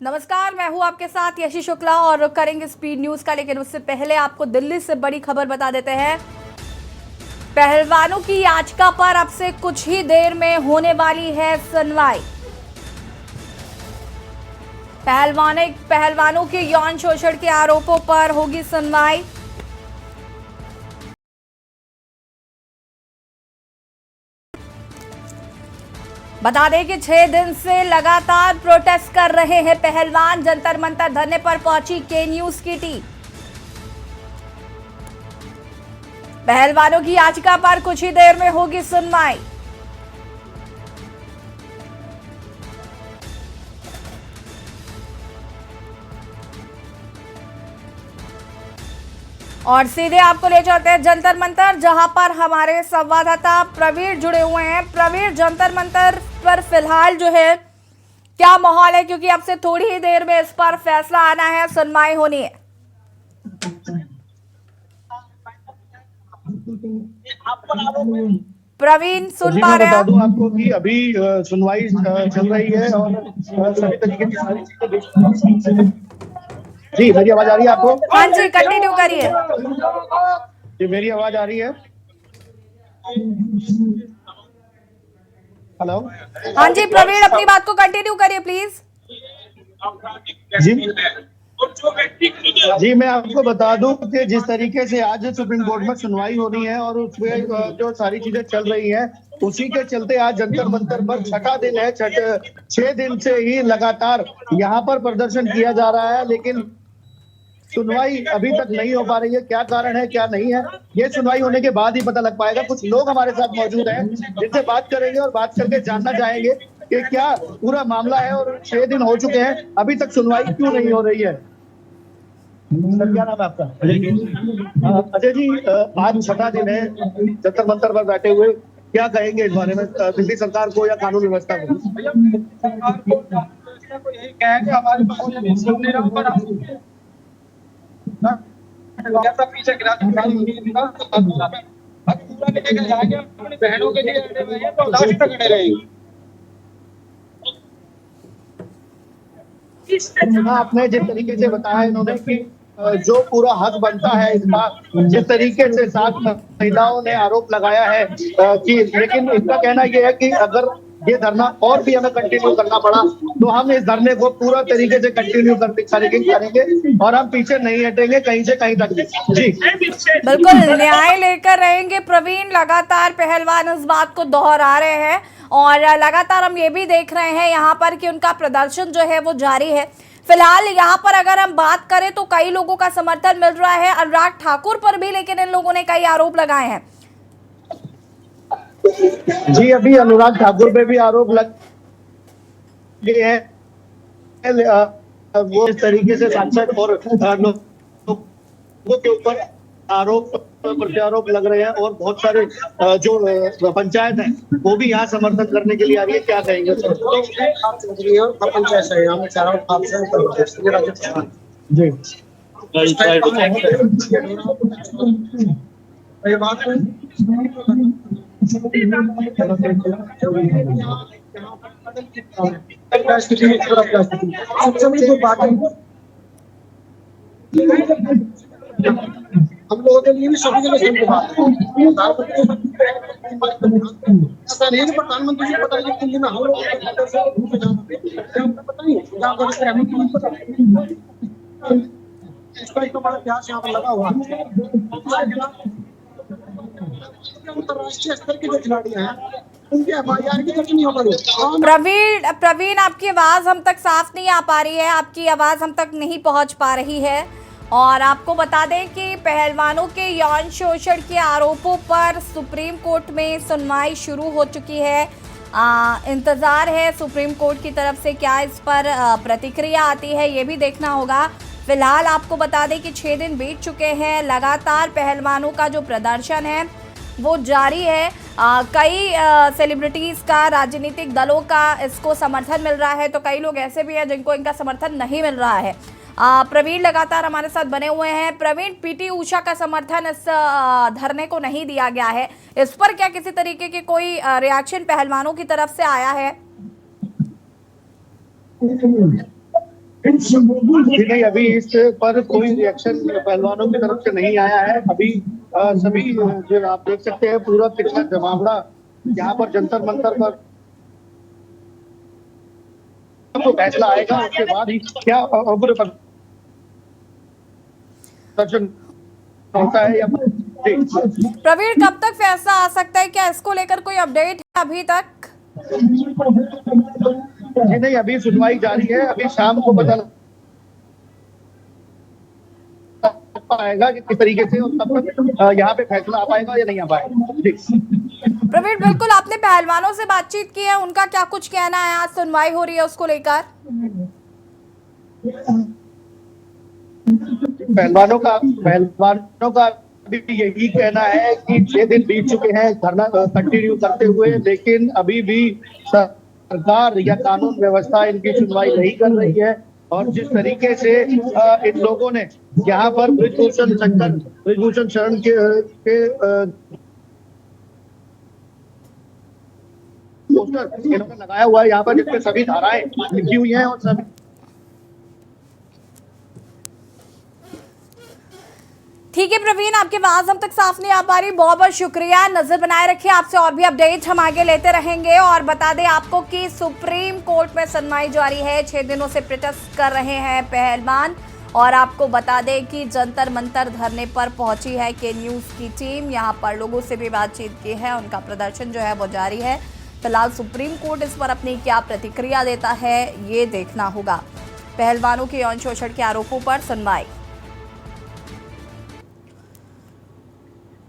नमस्कार, मैं हूं आपके साथ यशी शुक्ला और करेंगे स्पीड न्यूज का। लेकिन उससे पहले आपको दिल्ली से बड़ी खबर बता देते हैं। पहलवानों की याचिका पर अब से कुछ ही देर में होने वाली है सुनवाई। पहलवानों के यौन शोषण के आरोपों पर होगी सुनवाई। बता दें कि 6 दिन से लगातार प्रोटेस्ट कर रहे हैं पहलवान। जंतर मंतर धरने पर पहुंची के न्यूज की टीम। पहलवानों की याचिका पर कुछ ही देर में होगी सुनवाई। और सीधे आपको ले जाते हैं जंतर मंतर, जहां पर हमारे संवाददाता प्रवीण जुड़े हुए हैं। प्रवीण, जंतर मंतर पर फिलहाल जो है क्या माहौल है, क्योंकि अब से थोड़ी ही देर में इस पर फैसला आना है, सुनवाई होनी है। प्रवीण, सुन पा रहे हैं? बता दूं आपको कि अभी सुनवाई चल रही है और सभी तरीके की सारी चीजें। जी, मेरी आवाज आ रही है आपको? हाँ जी, कंटिन्यू करिए। जी, मेरी आवाज आ रही है? हेलो। हाँ जी प्रवीण, अपनी बात को कंटिन्यू करिए प्लीज। जी जी, मैं आपको बता दूं कि जिस तरीके से आज सुप्रीम कोर्ट में सुनवाई हो रही है और उसमें जो सारी चीजें चल रही हैं, उसी के चलते आज जंतर मंतर पर छठा दिन है। 6 दिन से ही लगातार यहाँ पर प्रदर्शन किया जा रहा है, लेकिन सुनवाई अभी तक नहीं हो पा रही है। क्या कारण है, क्या नहीं है, ये सुनवाई होने के बाद ही पता लग पाएगा। कुछ लोग हमारे साथ मौजूद हैं जिनसे बात करेंगे और बात करके जानना चाहेंगे कि क्या पूरा मामला है और 6 दिन हो चुके हैं, अभी तक सुनवाई क्यों नहीं हो रही है। सर, क्या नाम है आपका? अजय जी, आज छठा दिन है जंतर मंतर पर बैठे हुए, क्या कहेंगे इस बारे में दिल्ली सरकार को या कानून व्यवस्था को? यही कहेंगे हमारे पीछे गिरा लेके जाएंगे अपनी बहनों के लिए अड़े हुए हैं, तो लास्ट तक अड़े रहेंगे। आपने जिस तरीके से बताया इन्होंने कि जो पूरा हक बनता है इसका, जिस तरीके से 7 महिलाओं ने आरोप लगाया है कि, लेकिन इनका कहना यह है कि अगर ये धरना और भी हमें कंटिन्यू करना पड़ा तो हम इस धरने को पूरा तरीके से कंटिन्यू करेंगे और हम पीछे नहीं हटेंगे कहीं से कहीं तक। जी बिल्कुल, न्याय लेकर रहेंगे प्रवीण। लगातार पहलवान इस बात को दोहरा रहे हैं और लगातार हम ये भी देख रहे हैं यहाँ पर कि उनका प्रदर्शन जो है वो जारी है। फिलहाल यहाँ पर अगर हम बात करें तो कई लोगों का समर्थन मिल रहा है अनुराग ठाकुर पर भी, लेकिन इन लोगों ने कई आरोप लगाए हैं। जी, अभी अनुराग ठाकुर पे भी आरोप लगे हैं। वो इस तरीके से सांसद और लोगों के ऊपर आरोप प्रत्यारोप लग रहे हैं और बहुत सारे जो पंचायत है वो भी यहाँ समर्थन करने के लिए आ रही है। क्या कहेंगे सर? हम लोगों के लिए भी सभी के लिए सेम बात है। ऐसा नहीं है कि प्रधानमंत्री जी पता है कि हम लोग पता नहीं इसका इतना बड़ा इतिहास यहाँ पर लगा हुआ है। अंतरराष्ट्रीय स्तर के जो खिलाड़ी हैं उनके FIR की चर्चा नहीं हो पा रही। प्रवीण, आपकी आवाज हम तक साफ नहीं आ पा रही है, आपकी आवाज हम तक नहीं पहुंच पा रही है। और आपको बता दें कि पहलवानों के यौन शोषण के आरोपों पर सुप्रीम कोर्ट में सुनवाई शुरू हो चुकी है। इंतजार है सुप्रीम कोर्ट की तरफ से क्या इस पर प्रतिक्रिया आती है, ये भी देखना होगा। फिलहाल आपको बता दें कि 6 दिन बीत चुके हैं, लगातार पहलवानों का जो प्रदर्शन है वो जारी है। कई सेलिब्रिटीज का, राजनीतिक दलों का इसको समर्थन मिल रहा है, तो कई लोग ऐसे भी हैं जिनको इनका समर्थन नहीं मिल रहा है। प्रवीण लगातार हमारे साथ बने हुए हैं। प्रवीण, PT उषा का समर्थन इस धरने को नहीं दिया गया है, इस पर क्या किसी तरीके के कोई रिएक्शन पहलवानों की तरफ से आया है? जी नहीं, अभी इस पर कोई रिएक्शन पहलवानों की तरफ से नहीं आया है। अभी सभी जो आप देख सकते हैं पूरा कितना जमावड़ा यहाँ पर जंतर मंतर पर तो फैसला आएगा, उसके बाद ही क्या उग्र प्रदर्शन होता है या प्रवीण, कब तक फैसला आ सकता है? क्या इसको लेकर कोई अपडेट है अभी तक? जी नहीं, अभी सुनवाई जारी है। अभी शाम को पता पाएगा कि किस तरीके से और तब तक यहाँ पे फैसला आ पाएगा या नहीं आ पाएगा। जी प्रवीण, बिल्कुल, आपने पहलवानों से बातचीत की है, उनका क्या कुछ कहना है? आज सुनवाई हो रही है उसको लेकर। पहलवानों का अभी यही कहना है कि 6 दिन बीत चुके हैं धरना कंटिन्यू करते हुए, लेकिन अभी भी सरकार या कानून व्यवस्था इनकी सुनवाई नहीं कर रही है। और जिस तरीके से इन लोगों ने यहाँ पर बृजभूषण शरण के पोस्टर इन्होंने लगाया हुआ है यहाँ पर, जिसपे सभी धाराएं लिखी हुई हैं और सभी। ठीक है प्रवीण, आपकी आवाज हम तक साफ नहीं आ पा रही, बहुत बहुत शुक्रिया। नजर बनाए रखिए, आपसे और भी अपडेट हम आगे लेते रहेंगे। और बता दें आपको कि सुप्रीम कोर्ट में सुनवाई जारी है। 6 दिनों से प्रोटेस्ट कर रहे हैं पहलवान। और आपको बता दें कि जंतर मंतर धरने पर पहुंची है के न्यूज की टीम। यहां पर लोगों से भी बातचीत की है, उनका प्रदर्शन जो है वो जारी है। फिलहाल सुप्रीम कोर्ट इस पर अपनी क्या प्रतिक्रिया देता है ये देखना होगा। पहलवानों के यौन शोषण के आरोपों पर सुनवाई।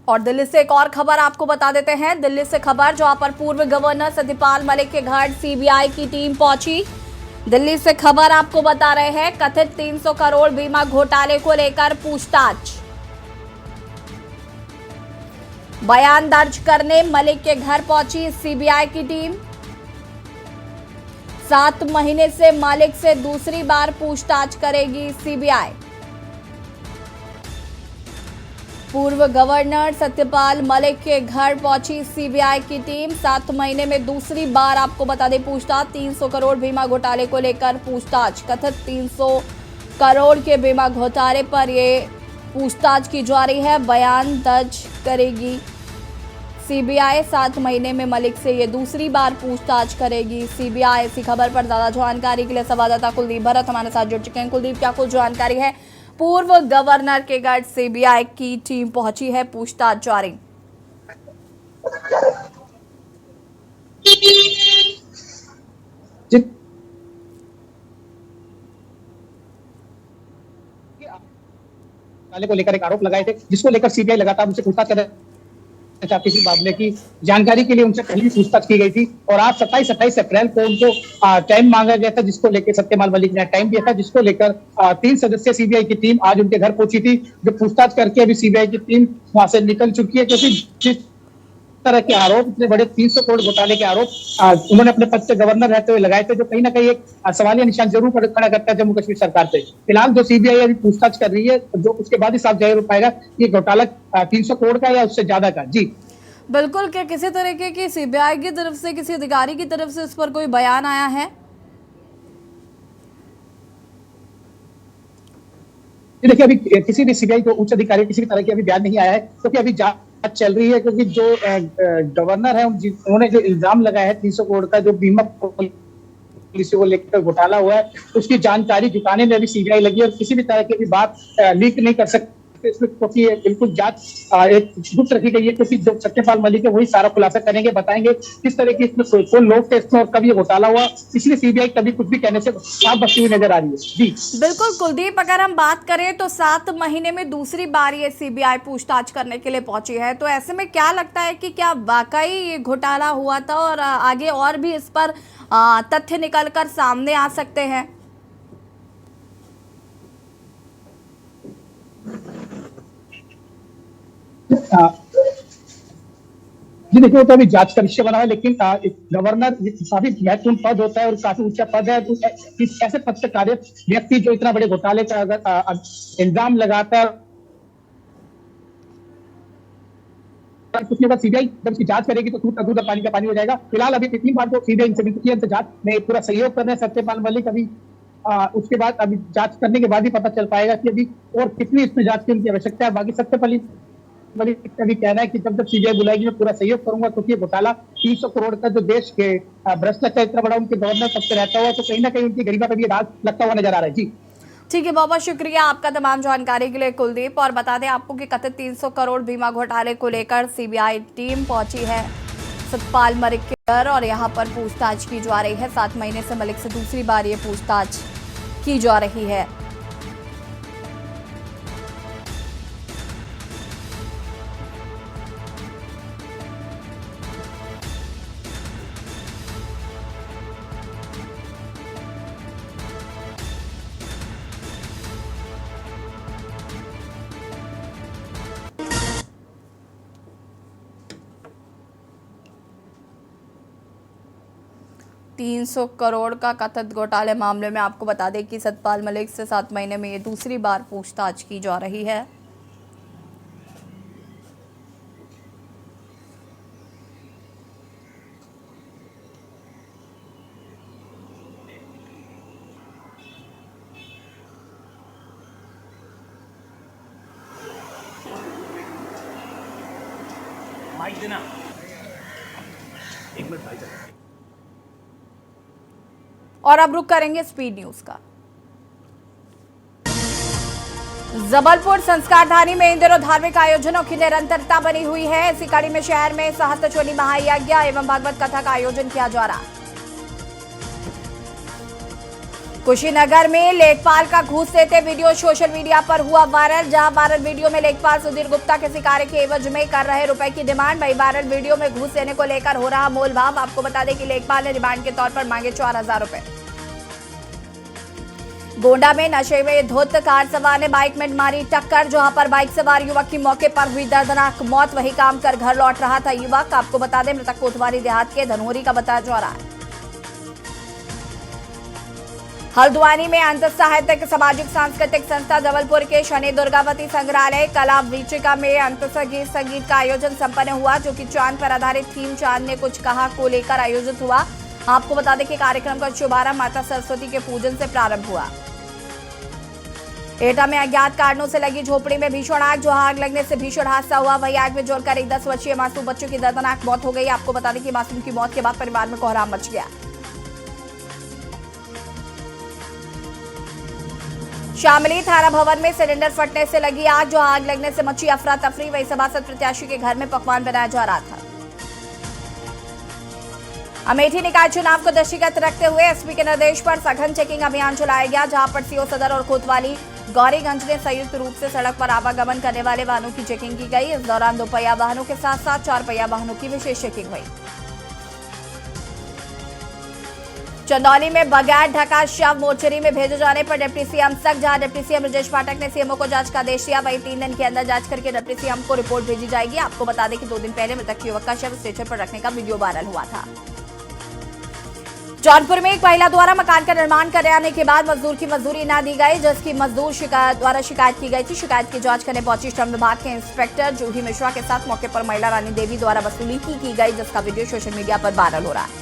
और दिल्ली से एक और खबर आपको बता देते हैं। दिल्ली से खबर, जहां पर पूर्व गवर्नर सत्यपाल मलिक के घर सीबीआई की टीम पहुंची। दिल्ली से खबर आपको बता रहे हैं, कथित 300 करोड़ बीमा घोटाले को लेकर पूछताछ। बयान दर्ज करने मलिक के घर पहुंची सीबीआई की टीम। 7 महीने से मलिक से दूसरी बार पूछताछ करेगी सीबीआई। पूर्व गवर्नर सत्यपाल मलिक के घर पहुंची सीबीआई की टीम। 7 महीने में दूसरी बार आपको बता दें पूछताछ। 300 करोड़ बीमा घोटाले को लेकर पूछताछ। कथित 300 करोड़ के बीमा घोटाले पर ये पूछताछ की जा रही है। बयान दर्ज करेगी सीबीआई। 7 महीने में मलिक से ये दूसरी बार पूछताछ करेगी सीबीआई। इसी खबर पर ज्यादा जानकारी के लिए संवाददाता कुलदीप भरत हमारे साथ जुड़ चुके हैं। कुलदीप, क्या कुछ जानकारी है? पूर्व गवर्नर के घर सीबीआई की टीम पहुंची है, पूछताछ जारी। को लेकर एक आरोप लगाए थे, जिसको लेकर सीबीआई लगातार उनसे पूछताछ कर चाहती थी। मामले की जानकारी के लिए उनसे पहले पूछताछ की गई थी और आज 27 अप्रैल को उनको टाइम मांगा गया था, जिसको लेकर सत्यपाल मलिक ने टाइम दिया था, जिसको लेकर 3 सदस्यीय सीबीआई की टीम आज उनके घर पहुंची थी, जो पूछताछ करके अभी सीबीआई की टीम वहां से निकल चुकी है। क्योंकि जिस तरह के आरोप, इतने बड़े 300 करोड़ घोटाले के आरोप उन्होंने अपने पद से गवर्नर रहते हुए लगाए थे, जो कहीं ना कहीं एक सवालिया निशान जरूर खड़ा करता है जम्मू कश्मीर सरकार पे। फिलहाल जो सीबीआई अभी पूछताछ कर रही है, जो उसके बाद ही साफ जाहिर हो पाएगा ये घोटाला 300 करोड़ का या उससे ज्यादा का। जी बिल्कुल, क्या किसी तरीके की सीबीआई की तरफ से, किसी अधिकारी की तरफ से इस पर कोई बयान आया है? देखिए, अभी किसी भी सीबीआई को उच्च अधिकारी किसी भी तरह की अभी बयान नहीं आया है, क्योंकि अभी जांच चल रही है। क्योंकि जो गवर्नर है उन्होंने जो इल्जाम लगाया है 300 करोड़ का जो बीमा पॉलिसी को लेकर घोटाला हुआ है, उसकी जानकारी जुटाने में अभी सीबीआई लगी है और किसी भी तरह की बात लीक नहीं कर सकती इसमें, क्योंकि बिल्कुल जांच एक गुप्त रखी गई है। क्योंकि जो सत्यपाल मलिक है वही सारा खुलासा करेंगे, बताएंगे किस तरह की इसमें कौन लोग थे इसमें और कब ये घोटाला हुआ। इसलिए सीबीआई कभी कुछ भी कहने से साफ बचती हुई नजर आ रही है। जी बिल्कुल कुलदीप, अगर हम बात करें तो 7 महीने में दूसरी बार ये सीबीआई पूछताछ करने के लिए पहुंची है, तो ऐसे में क्या लगता है कि क्या वाकई ये घोटाला हुआ था और आगे और भी इस पर तथ्य निकलकर सामने आ सकते हैं? जी देखिए, वो तो अभी जांच का विषय बना है, लेकिन गवर्नर काफी महत्वपूर्ण पद होता है और काफी ऊंचा पद है। तो ऐसे पद से कार्य व्यक्ति जो इतना बड़े घोटाले का अगर इल्जाम लगाता है, उसके बाद सीबीआई जब इसकी जांच करेगी तो दूध पानी का पानी हो जाएगा। फिलहाल अभी 3 बार तो सीबीआई इनसे जांच में पूरा सहयोग कर रहे हैं सत्यपाल मलिक। अभी उसके बाद अभी जांच करने के बाद ही पता चल पाएगा कि अभी और कितनी इसमें जांच की उनकी आवश्यकता है। बाकी सत्यपाल मलिक का भी कहना है कि जब तक सीबीआई बुलाएगी मैं पूरा सहयोग करूंगा, क्योंकि ये घोटाला 300 करोड़ का जो देश के भ्रष्टाचार इतना बड़ा उनके दौर में सबसे रहता हुआ, तो कहीं ना कहीं उनकी गरीबा पर भी दाग लगता हुआ नजर आ रहा है। जी ठीक है, बहुत बहुत शुक्रिया आपका तमाम जानकारी के लिए कुलदीप। और बता दें आपको कि कथित 300 करोड़ बीमा घोटाले को लेकर सीबीआई टीम पहुंची है सतपाल मलिक के घर और यहां पर पूछताछ की जा रही है। 7 महीने से मलिक से दूसरी बार ये पूछताछ की जा रही है। $300 करोड़ का कथित घोटाले मामले में आपको बता दें कि सतपाल मलिक से 7 महीने में ये दूसरी बार पूछताछ की जा रही है। माइक देना, एक मिनट भाई। और अब रुक करेंगे स्पीड न्यूज का। जबलपुर संस्कारधानी में इन दिनों धार्मिक आयोजनों की निरंतरता बनी हुई है। इसी कड़ी में शहर में सहस्त्रचोली महायज्ञ एवं भागवत कथा का आयोजन किया जा रहा। कुशीनगर में लेखपाल का घूस लेते वीडियो सोशल मीडिया पर हुआ वायरल। जहां वायरल वीडियो में लेखपाल सुधीर गुप्ता किसी कार्य के एवज में कर रहे रुपए की डिमांड। वही वायरल वीडियो में घूस लेने को लेकर हो रहा मोल भाव। आपको बता दें कि लेखपाल ने डिमांड के तौर पर मांगे 4000 रुपए। गोंडा में नशे में धुत कार सवार ने बाइक में मारी टक्कर। जहां पर बाइक सवार युवक की मौके पर हुई दर्दनाक मौत। वही काम कर घर लौट रहा था युवक। आपको बता दें मृतक कोतवाली देहात के धनोरी का बताया जा रहा है। हल्द्वानी में अंतर साहित्यिक सामाजिक सांस्कृतिक संस्था जबलपुर के शनि दुर्गावती संग्रहालय कला वीचिका में अंतर संगीत का आयोजन संपन्न हुआ, जो कि चांद पर आधारित थीम चांद ने कुछ कहा को लेकर आयोजित हुआ। आपको बता दें कि कार्यक्रम का शुभारंभ माता सरस्वती के पूजन से प्रारंभ हुआ। एटा में अज्ञात कारणों से लगी झोपड़ी में भीषण आग। जो आग लगने से भीषण हादसा हुआ। वही आग में जोड़कर एक 10 वर्षीय मासूम बच्चों की दर्दनाक मौत हो गई। आपको बता दें कि मासूम की मौत के बाद परिवार में कोहराम मच गया। शामली थाना भवन में सिलेंडर फटने से लगी आग। जो आग लगने से मची अफरा तफरी। वही सभासद प्रत्याशी के घर में पकवान बनाया जा रहा था। अमेठी निकाय चुनाव को दृष्टिगत रखते हुए एसपी के निर्देश पर सघन चेकिंग अभियान चलाया गया। जहां पर सीओ सदर और कोतवाली गौरीगंज ने संयुक्त रूप से सड़क पर आवागमन करने वाले वाहनों की चेकिंग की गई। इस दौरान 2 पहिया वाहनों के साथ साथ 4 पहिया वाहनों की विशेष चेकिंग हुई। चंदौली में बगैर ढका शव मोर्चरी में भेजे जाने पर डिप्टी सीएम सख्त। जहां डिप्टी सीएम ब्रजेश पाठक ने सीएमओ को जांच का आदेश दिया। वही 3 दिन के अंदर जांच करके डिप्टी सीएम को रिपोर्ट भेजी जाएगी। आपको बता दें कि 2 दिन पहले मृतक युवक का शव स्ट्रेचर पर रखने का वीडियो वायरल हुआ था। जौनपुर में एक महिला द्वारा मकान का निर्माण कराने के बाद मजदूर की मजदूरी न दी गई, जिसकी मजदूर द्वारा शिकायत की गई थी। शिकायत की जांच करने पहुंची श्रम विभाग के इंस्पेक्टर जूही मिश्रा के साथ मौके पर महिला रानी देवी द्वारा वसूली की गई, जिसका वीडियो सोशल मीडिया पर वायरल हो रहा है।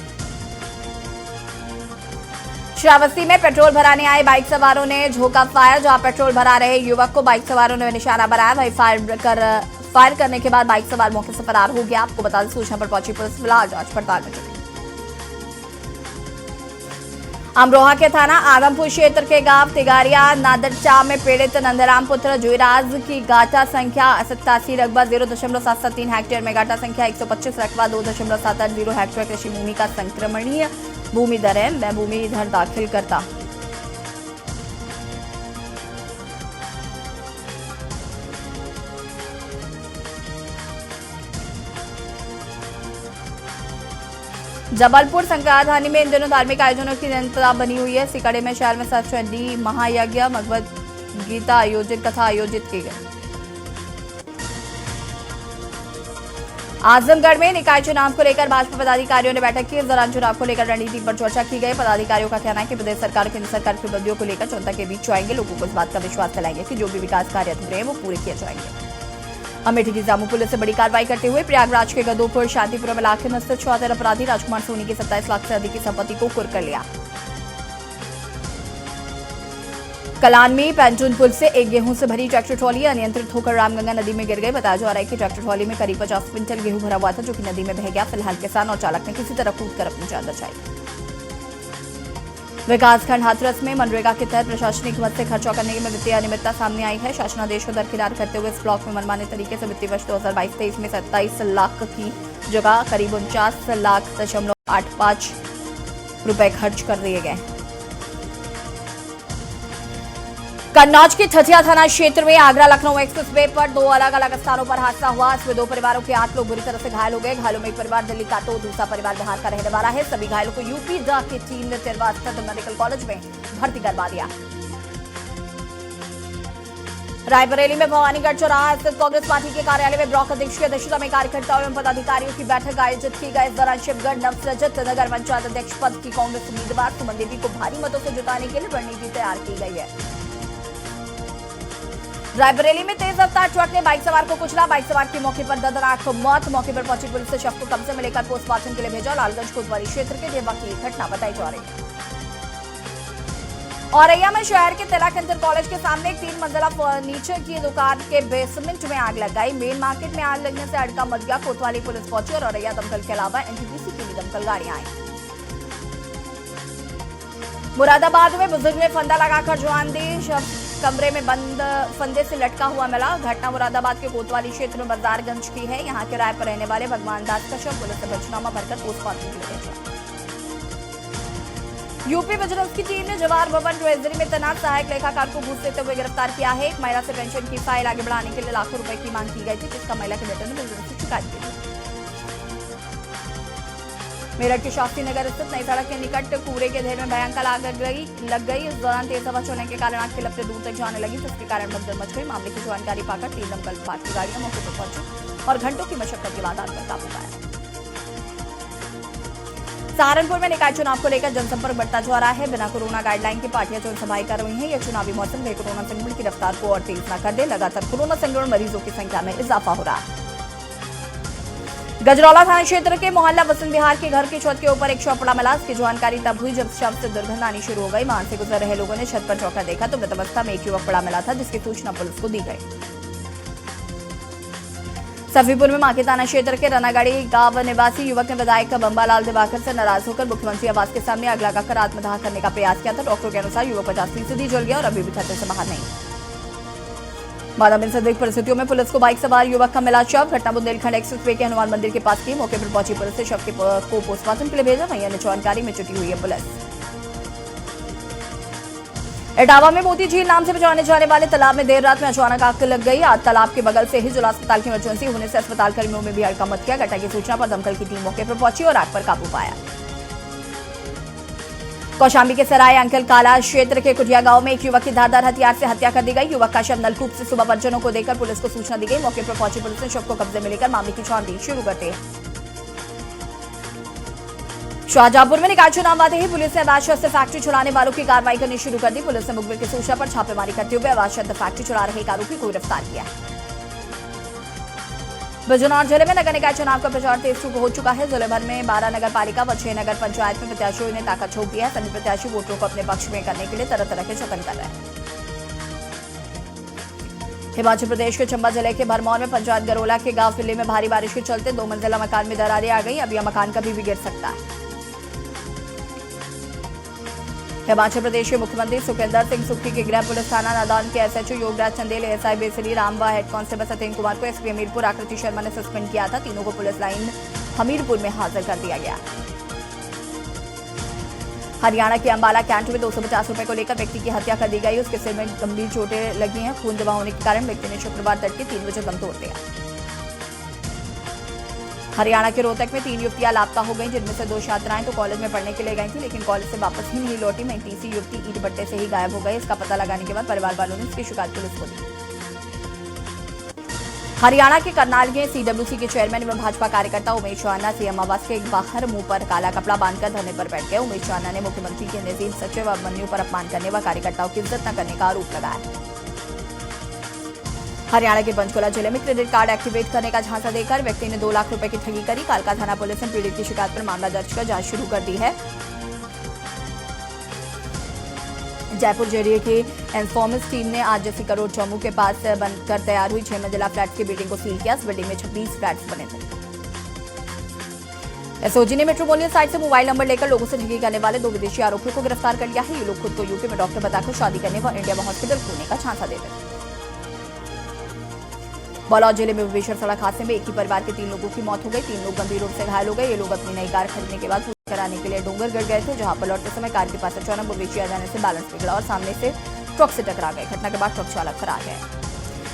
श्रावस्ती में पेट्रोल भराने आए बाइक सवारों ने झोंका फायर। जहां पेट्रोल भरा रहे युवक को बाइक सवारों ने निशाना बनाया। वही फायर करने के बाद बाइक सवार मौके से फरार हो गया। आपको बता दें सूचना पर पहुंची पुलिस फिलहाल जांच पड़ताल में जुटी। अमरोहा के थाना आदमपुर क्षेत्र के गांव तिगारिया नादरचा में पीड़ित नंदराम पुत्र जुईराज की गाटा संख्या 87 रकबा 0.773 हेक्टेयर में गाटा संख्या 125 रकबा 2.780 हेक्टेयर कृषि भूमि का संक्रमणीय भूमि दर है। मैं भूमि इधर दाखिल करता हूं। जबलपुर संक्रांति में इन दिनों धार्मिक आयोजनों की निरंतरता बनी हुई है। सिकड़े में शहर में सहस्त्रचंडी महायज्ञ भगवत गीता कथा आयोजित की गई। आजमगढ़ में निकाय चुनाव को लेकर भाजपा पदाधिकारियों ने बैठक की। इस दौरान चुनाव को लेकर रणनीति पर चर्चा की गई। पदाधिकारियों का कहना है कि प्रदेश सरकार और केंद्र सरकार की उपलब्धियों को लेकर जनता के बीच आएंगे। लोगों को इस बात का विश्वास दिलाएंगे कि जो भी विकास कार्य अधूरे हैं वो पूरे किए जाएंगे। अमेठी की जामू पुलिस से बड़ी कार्रवाई करते हुए प्रयागराज के गदोपुर शांतिपुरम इलाके में स्थित 74 अपराधी राजकुमार सोनी की 27 लाख से अधिक की संपत्ति को कुर्क कर लिया। कलानमी पैंटून पुल से एक गेहूं से भरी ट्रैक्टर ट्रॉली अनियंत्रित होकर रामगंगा नदी में गिर गई। बताया जा रहा है कि ट्रैक्टर ट्रॉली में करीब 50 क्विंटल गेहूं भरा हुआ था, जो कि नदी में बह गया। फिलहाल किसान और चालक ने किसी तरह कूदकर अपनी जान बचाई। विकासखंड हाथरस में मनरेगा के तहत प्रशासनिक मद से खर्चा करने में वित्तीय अनियमितता सामने आई है। शासनादेश को दरकिनार करते हुए इस ब्लॉक में मनमाने तरीके से वित्तीय वर्ष 2022-23 में 27 लाख की जगह करीब 49.85 रुपए खर्च कर दिए गए। कन्नौज के ठठिया थाना क्षेत्र में आगरा लखनऊ एक्सप्रेसवे पर दो अलग अलग स्थानों पर हादसा हुआ। इसमें दो परिवारों के 8 लोग बुरी तरह से घायल हो गए। घायलों में एक परिवार दिल्ली का तो दूसरा परिवार बिहार का रहने वाला है। सभी घायलों को यूपी डा की टीम ने तिरवा स्थित मेडिकल कॉलेज में भर्ती करवा दिया। रायबरेली में भवानीगढ़ चौराहा स्थित कांग्रेस पार्टी के कार्यालय में ब्लॉक अध्यक्ष की अध्यक्षता में कार्यकर्ताओं एवं पदाधिकारियों की बैठक आयोजित की गई। इस दौरान शिवगढ़ नवसृजित नगर पंचायत अध्यक्ष पद की कांग्रेस उम्मीदवार सुमन देवी को भारी मतों से जिताने के लिए रणनीति तैयार की गई है। रायबरेली में तेज रफ्तार ट्रक ने बाइक सवार को कुचला। बाइक सवार की मौके पर दर्दनाक मौत। मौके पर पहुंची पुलिस ने शव को कब्जे में लेकर पोस्टमार्टम के लिए भेजा। लालगंज कोतवाली क्षेत्र के देवा की घटना बताई जा रही है। औरैया में शहर के तिलक इंटर कॉलेज के सामने एक 3 मंजिला फर्नीचर की दुकान के बेसमेंट में आग लग गई। मेन मार्केट में आग लगने से अड़का मच गया। कोतवाली पुलिस पहुंची और औरैया दमकल के अलावा एनटीपीसी की भी दमकल गाड़ियां आई। मुरादाबाद में बुजुर्ग ने फंदा लगाकर जान दी। शव कमरे में बंद फंदे से लटका हुआ मिला। घटना मुरादाबाद के कोतवाली क्षेत्र में बाजारगंज की है। यहाँ किराए पर रहने वाले भगवान दास का शव पुलिस ने पंचनामा भरकर पोस्टमार्टम के लिए भेजा। यूपी विजिलेंस की टीम ने जवाहर भवन ट्रेजरी में तैनात सहायक लेखाकार को घूस देते हुए गिरफ्तार किया है। एक महिला से पेंशन की फाइल आगे बढ़ाने के लिए लाखों रुपए की मांग की गई थी, जिसका महिला के बेटे ने विजिलेंस से शिकायत की थी। मेरठ के शास्त्री नगर स्थित नई सड़क के निकट कूड़े के ढेर में भयंकर आग लग गई। इस दौरान तेज हवा चलने के कारण आग की लपटें दूर तक जाने लगी, जिसके कारण भगदड़ मच गई। मामले की जानकारी पाकर 3 दमकल विभाग की गाड़ियां मौके पर पहुंची और घंटों की मशक्कत के बाद आग पर काबू पाया। सहारनपुर में निकाय चुनाव को लेकर जनसंपर्क बढ़ता जा रहा है। बिना कोरोना गाइडलाइन के पार्टियां जनसभाएं कर रही हैं। यह चुनावी मौसम में कोरोना संक्रमण की रफ्तार को और तेज न कर दे। लगातार कोरोना संक्रमण मरीजों की संख्या में इजाफा हो रहा है। गजरौला थाना क्षेत्र के मोहल्ला वसंत विहार के घर की छत के ऊपर एक शव पड़ा मिला। इसकी जानकारी तब हुई जब शव से दुर्गंध आनी शुरू हो गई। वहां से गुजर रहे लोगों ने छत पर चौंका देखा तो मृत अवस्था में एक युवक पड़ा मिला था, जिसकी सूचना पुलिस को दी गई। सफीपुर में माके थाना क्षेत्र के रनागढ़ी गांव निवासी युवक ने विधायक बंबालाल दिवाकर से नाराज होकर मुख्यमंत्री आवास के सामने आग लगाकर आत्मदाह करने का प्रयास किया था। डॉक्टरों के अनुसार युवक 50% जल गया और अभी भी खतरे से बाहर नहीं। बाधा में संदिग्ध परिस्थितियों में पुलिस को बाइक सवार युवक का मिला शव। घटना बुंदेलखंड एक्सप्रेसवे के हनुमान मंदिर के पास की। मौके पर पहुंची पुलिस ने शव को पोस्टमार्टम के लिए भेजा। वहीं अन्य जानकारी में जुटी हुई है पुलिस। इटावा में मोती झील नाम से पहचाने जाने वाले तालाब में देर रात में अचानक आग लग गई। आज तालाब के बगल से ही जिला अस्पताल की इमरजेंसी होने से अस्पताल कर्मियों में भी हड़कंप मच गया। घटना की सूचना पर दमकल की टीम मौके पर पहुंची और आग पर काबू पाया। कौशाम्बी के सराय अंकल काला क्षेत्र के कुटिया गांव में एक युवक की धारदार हथियार से हत्या कर दी गई। युवक का शव नलकूप से सुबह परिजनों को देकर पुलिस को सूचना दी गई। मौके पर पहुंची पुलिस ने शव को कब्जे में लेकर मामले की छानबीन शुरू कर दी। शाहजहांपुर में निकाय चुनाव आते ही पुलिस ने अवैध शस्त्र फैक्ट्री चलाने वालों की कार्रवाई करनी शुरू कर दी। पुलिस ने मुखबिर की सूचना पर छापेमारी करते हुए अवैध शस्त्र फैक्ट्री चला रहे एक आरोपी को गिरफ्तार किया। बिजनौर जिले में नगर निकाय चुनाव का प्रचार तेज शुरू हो चुका है। जिले भर में 12 नगर पालिका व 6 नगर पंचायत में प्रत्याशियों ने ताकत झोंक दिया है। सभी प्रत्याशी वोटरों को अपने पक्ष में करने के लिए तरह तरह के जतन कर रहे हैं। हिमाचल प्रदेश के चंबा जिले के भरमौर में पंचायत गरोला के गांव फिल्ले में भारी बारिश के चलते 2 मंजिला मकान में दरारें आ गई। अब यह मकान कभी भी गिर सकता है। हिमाचल प्रदेश के मुख्यमंत्री सुखविंदर सिंह सुक्खी के गृह पुलिस थाना नादौन के एसएचओ योगराज चंदेल, एएसआई बेसली राम व हेड कांस्टेबल सत्येंद्र कुमार को एसपी हमीरपुर आकृति शर्मा ने सस्पेंड किया था। तीनों को पुलिस लाइन हमीरपुर में हाजिर कर दिया गया। हरियाणा के अंबाला कैंट में 250 रुपए को लेकर व्यक्ति की हत्या कर दी गई। उसके सिर में गंभीर चोटें लगी हैं। खून जमा होने के कारण व्यक्ति ने शुक्रवार तड़के 3 बजे दम तोड़ दिया। हरियाणा के रोहतक में 3 युवतियां लापता हो गईं, जिनमें से 2 छात्राएं तो कॉलेज में पढ़ने के लिए गई थी, लेकिन कॉलेज से वापस ही नहीं लौटी। वहीं तीसरी युवती ईंट भट्टे से ही गायब हो गई। इसका पता लगाने के बाद परिवार वालों ने इसकी शिकायत पुलिस को दी। हरियाणा के करनाल में सीडब्ल्यूसी के चेयरमैन एवं भाजपा कार्यकर्ता उमेश चावला सीएम आवास के बाहर मुंह पर काला कपड़ा बांधकर धरने पर बैठ गए। उमेश चावला ने मुख्यमंत्री के नजीब सचिव अभिमन्यु पर अपमान करने व कार्यकर्ताओं की इज्जत न करने का आरोप लगाया। हरियाणा के पंचकुला जिले में क्रेडिट कार्ड एक्टिवेट करने का झांसा देकर व्यक्ति ने 2 लाख रुपए की ठगी करी। कालका थाना पुलिस ने पीड़ित की शिकायत पर मामला दर्ज कर जांच शुरू कर दी है। जयपुर जेडीए की इन्फॉर्मेंस टीम ने आज सिकर रोड जम्मू के पास बनकर तैयार हुई 6 मंजिला फ्लैट की बिल्डिंग को सील किया। इस बिल्डिंग में 26 फ्लैट्स बने थे। एसओजी ने मेट्रोपोलियन साइट से मोबाइल नंबर लेकर लोगों से ठगी करने वाले 2 विदेशी आरोपियों को गिरफ्तार कर लिया है। ये लोग खुद को यूपी में डॉक्टर बताकर शादी करने व इंडिया में हॉस्पिटल खोलने का झांसा देते थे। बालोद जिले में भीषण सड़क हादसे में एक ही परिवार के 3 लोगों की मौत हो गई। 3 लोग गंभीर रूप से घायल हो गए। ये लोग अपनी नई कार खरीदने के बाद पूजा कराने के लिए डोंगरगढ़ गए थे, जहां पर लौटते समय कार के पास अचानक मवेशी आ जाने से बैलेंस बिगड़ा और सामने से ट्रक से टकरा गए। घटना के बाद ट्रक चालक फरार गए।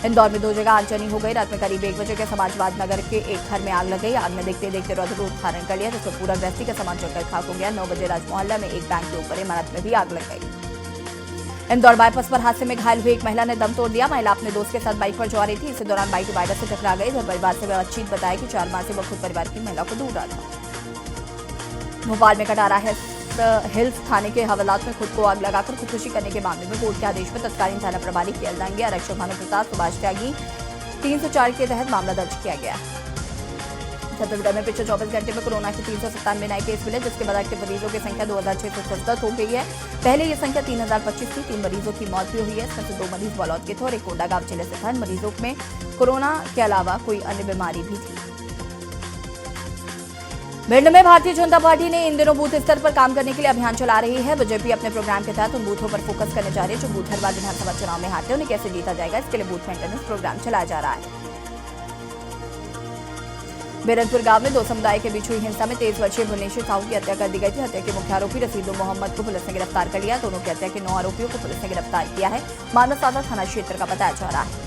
इंदौर में 2 जगह आगजनी हो गई। रात में करीब 1 बजे के समाजवाद नगर के एक घर में आग लग गई। आग में देखते देखते रौद्र रूप धारण कर लिया, जिसमें पूरा गृहस्थी का सामान जलकर खाक हो गया। 9 बजे राज मोहल्ला में एक बैंक के ऊपर इमारत में भी आग लग गई। इंदौर बाईपास पर हादसे में घायल हुई एक महिला ने दम तोड़ दिया। महिला अपने दोस्त के साथ बाइक पर जा रही थी। इसी दौरान बाइक डिवाइडर से टकरा गई। जब परिवार से बातचीत बताया कि 4 माह से वह खुद परिवार की महिला को ढूंढ रहा था। भोपाल में कटारा हिल्स थाने के हवालात में खुद को आग लगाकर खुदकुशी करने के मामले में कोर्ट के आदेश पर तत्कालीन थाना प्रभारी के एलदांगे आरक्षक भानु प्रताप सुभाष त्यागी 304 के तहत मामला दर्ज किया गया। छत्तीसगढ़ में पिछले 24 घंटे में कोरोना के 397 नए केस मिले, जिसके बाद एक्टिव मरीजों की संख्या 2667 हो गई है। पहले ये संख्या 3025 थी। 3 मरीजों की मौत भी हुई है। इसमें से 2 मरीज बालोद के थे और एक कोंडागांव जिले से था। मरीजों में कोरोना के अलावा कोई अन्य बीमारी भी थी। भिंड में भारतीय जनता पार्टी ने इन दिनों बूथ स्तर पर काम करने के लिए अभियान चला रही है। बीजेपी अपने प्रोग्राम के तहत उन बूथों पर फोकस करने जा रही है जो बूथ हर बार विधानसभा चुनाव में हारते हैं। उन्हें कैसे जीता जाएगा, इसके लिए बूथ मेंटेनेंस प्रोग्राम चलाया जा रहा है। बेरनपुर गांव में 2 समुदाय के बीच हुई हिंसा में 23 वर्षीय भुवनेश्वर साहू की हत्या कर दी गई थी। हत्या के मुख्य आरोपी रसीदुल मोहम्मद को पुलिस ने गिरफ्तार कर लिया। दोनों की हत्या के 9 आरोपियों को पुलिस ने गिरफ्तार किया है। मामला सादा थाना क्षेत्र का बताया जा रहा है।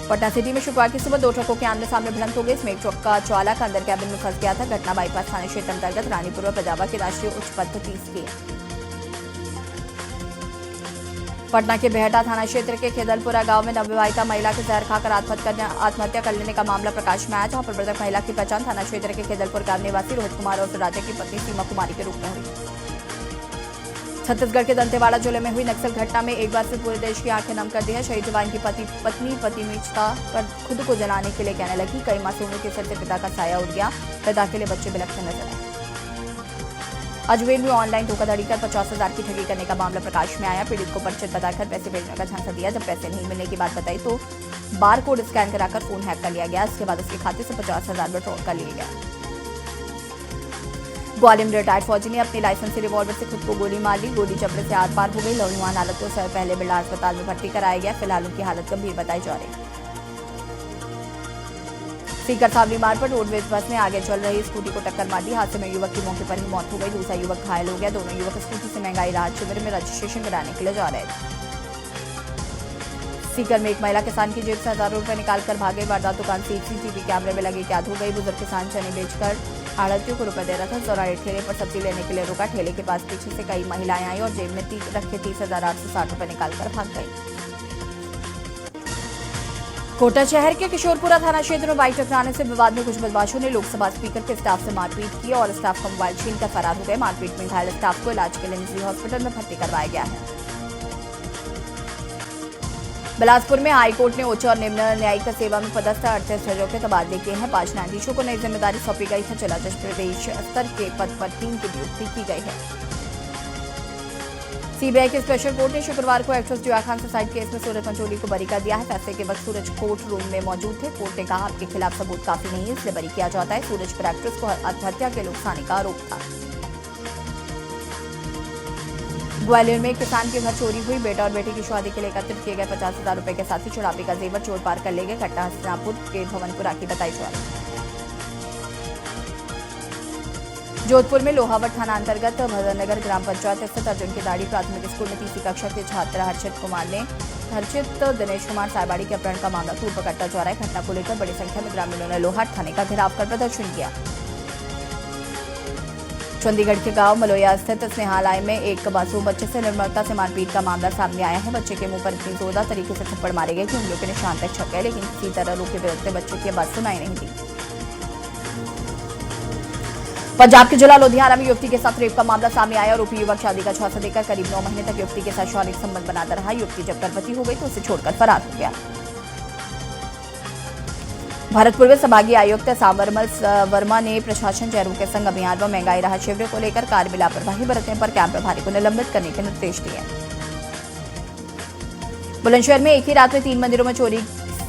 पटना सिटी में शुक्रवार की सुबह 2 ट्रकों के आमने सामने भिड़ंत हो गई। इसमें एक ट्रक का चालक अंदर कैबिन में फंस गया था। घटना बाईपास थाना क्षेत्र अंतर्गत रानीपुर व प्रजावा के राष्ट्रीय उच्च पथ 30 की। पटना के बेहटा थाना क्षेत्र के खेदलपुरा गांव में नवविवाहिता महिला के जहर खाकर आत्महत्या कर लेने का मामला प्रकाश में आया, जहां पर मृतक महिला की पहचान थाना क्षेत्र के खेदलपुर गांव निवासी रोहित कुमार और राजा की पत्नी सीमा कुमारी के रूप में हुई। छत्तीसगढ़ के दंतेवाड़ा जिले में हुई नक्सल घटना में एक बार फिर पूरे देश की आंखें नम कर दी है। शहीद जवान की पत्नी मीचता पर खुद को जलाने के लिए कहने लगी। कई माह से उम्र के सिर से पिता का साया उड़ गया। पिता के लिए बच्चे बिलखते नजर आए। अजमेर में ऑनलाइन धोखाधड़ी कर 50,000 की ठगी करने का मामला प्रकाश में आया। पीड़ित को परिचित बताकर पैसे भेजने का झांसा दिया। जब पैसे नहीं मिलने की बात बताई तो बार कोड स्कैन कराकर फोन हैक कर लिया गया। इसके बाद उसके खाते से 50,000 विड्रॉ कर लिए गए। ग्वालियर में रिटायर्ड फौजी ने अपनी लाइसेंसी रिवॉल्वर से खुद को गोली मार ली। गोली चपड़े से आर पार हो गई। लहूलुहान हालत में उसे पहले बिरला अस्पताल में भर्ती कराया गया। फिलहाल उनकी हालत गंभीर बताई जा रही है। सीकर सावली मार्ग पर रोडवेज बस ने आगे चल रही स्कूटी को टक्कर मार दी। हादसे में युवक की मौके पर ही मौत हो गई। दूसरा युवक घायल हो गया। दोनों युवक स्कूटी से महंगाई राहत शिविर में रजिस्ट्रेशन कराने के लिए जा रहे थे। सीकर में एक महिला किसान की जेब से हजारों रुपए निकालकर भागे। वारदात दुकान सीसीटीवी कैमरे में लगी कैद हो गई। बुजुर्ग किसान चने बेचकर आढ़तियों को रुपए दे रहा था। इस दौरान ठेले पर सब्जी लेने के लिए रुका। ठेले के पास पीछे से कई महिलाएं आई और जेब में रखे 30,860 रुपए निकालकर भाग गई। कोटा शहर के किशोरपुरा थाना क्षेत्र में बाइक टकराने से विवाद में कुछ बदमाशों ने लोकसभा स्पीकर के स्टाफ से मारपीट की और स्टाफ का मोबाइल छीनकर फरार हो गए। मारपीट में घायल स्टाफ को इलाज के लिए निजी हॉस्पिटल में भर्ती करवाया गया है। बिलासपुर में हाईकोर्ट ने उच्च और निम्न न्यायिक सेवा में पदस्थ 38 जजों के तबादले किए हैं। 5 न्यायाधीशों को नई जिम्मेदारी सौंपी गई है। जिला जज प्रदेश स्तर के पद पर 3 की नियुक्ति की गई है। सीबीआई के स्पेशल कोर्ट ने शुक्रवार को एक्ट्रेस जुआ खान सुसाइड केस में सूरज पंचोली को बरी कर दिया है। फैसले के वक्त सूरज कोर्ट रूम में मौजूद थे। कोर्ट ने कहा आपके खिलाफ सबूत काफी नहीं है, इसलिए बरी किया जाता है। सूरज पर एक्ट्रेस को आत्महत्या के उकसाने का आरोप था। ग्वालियर में एक किसान के घर चोरी हुई। बेटा और बेटी की शादी के लिए एकत्रित किए गए 50,000 रुपए के साथ ही चुड़ापी का जेवर चोर पार कर ले गए। घटना हसनापुर के भवनपुरा की बताई जा रही है। जोधपुर में लोहावट थाना अंतर्गत भजननगर ग्राम पंचायत स्थित अर्जुन की दाढ़ी प्राथमिक स्कूल में 3वीं कक्षा के छात्र हर्षित दिनेश कुमार सायबाड़ी के अपहरण का मामला तूल पकड़ता जा रहा है। घटना को लेकर बड़ी संख्या में ग्रामीणों ने लोहाट थाने का घेराव कर प्रदर्शन किया। चंडीगढ़ के गांव मलोया स्थित स्नेहालय में एक मासूम बच्चे से निर्ममता से मारपीट का मामला सामने आया है। बच्चे के मुंह पर इतनी जोरदार तरीके से थप्पड़ मारे गए कि उंगलियों के निशान तक छप गए, लेकिन किसी तरह रोके बिरकते बच्चे की आवाज सुनाई नहीं दी। पंजाब के जिला लुधियाना में युवती के साथ रेप का मामला सामने आया। आरोपी युवक शादी का झांसा देकर करीब 9 महीने तक युवती के साथ शारीरिक संबंध बनाता रहा। युवती जब गर्भवती हो गई तो उसे छोड़कर फरार हो गया। भरतपुर में संभागीय आयुक्त सावरमल वर्मा ने प्रशासन चेहरों के संग अभियान व महंगाई राहत शिविर को लेकर कार्य में लापरवाही बरतने पर कैंप प्रभारी को निलंबित करने के निर्देश दिए। बुलंदशहर में एक ही रात में 3 मंदिरों में चोरी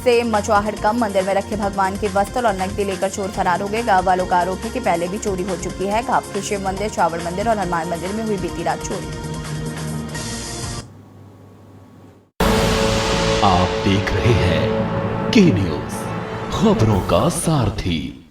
से मचा हड़कंप। मंदिर में रखे भगवान के वस्त्र और नकदी लेकर चोर फरार हो गए। गांव वालों का आरोप है कि पहले भी चोरी हो चुकी है। गांव के शिव मंदिर, चावड़ मंदिर और हनुमान मंदिर में हुई बीती रात चोरी। आप देख रहे हैं के न्यूज़, खबरों का सारथी।